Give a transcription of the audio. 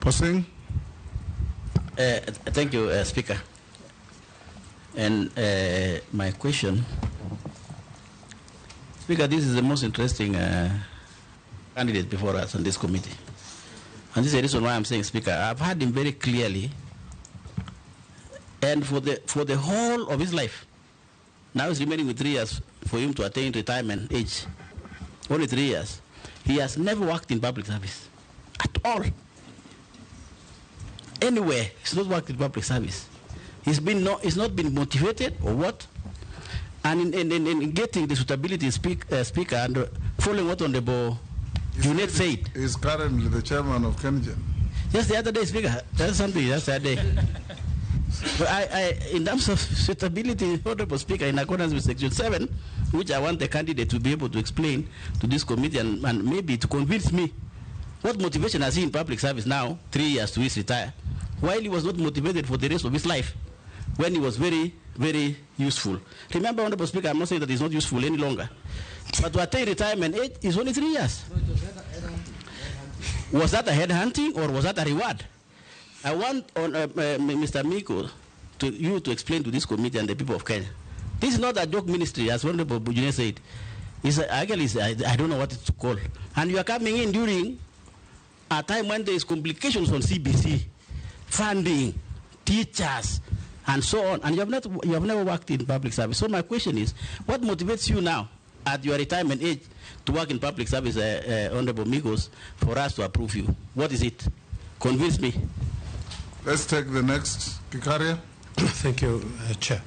Pkosing. Thank you, Speaker. And my question, Speaker, this is the most interesting candidate before us on this committee. And this is the reason why I'm saying, Speaker, I've heard him very clearly, and for the whole of his life. Now it's remaining with 3 years for him to attain retirement age. Only 3 years. He has never worked in public service at all. Anywhere, he's not worked in public service. He's not been motivated or what? And in getting the suitability speaker and following what Honorable Junet said. He's currently the chairman of Kengen. Just the other day, Speaker. That's something just the other day. But in terms of suitability, Honorable Speaker, in accordance with Section 7, which I want the candidate to be able to explain to this committee and maybe to convince me, what motivation has he in public service now, 3 years to his retire, while he was not motivated for the rest of his life, when he was very, very useful. Remember, Honorable Speaker, I'm not saying that he's not useful any longer. But to attain retirement age is only 3 years. Was that a headhunting or was that a reward? I want Mr. Miko to explain to this committee and the people of Kenya. This is not a joke ministry, as Honorable Bujune said. I don't know what it's to call. And you are coming in during a time when there is complications on CBC, funding, teachers, and so on. And you have never worked in public service. So my question is, what motivates you now at your retirement age to work in public service, Honorable Migos, for us to approve you? What is it? Convince me. Let's take the next. Kikaria. Thank you, Chair.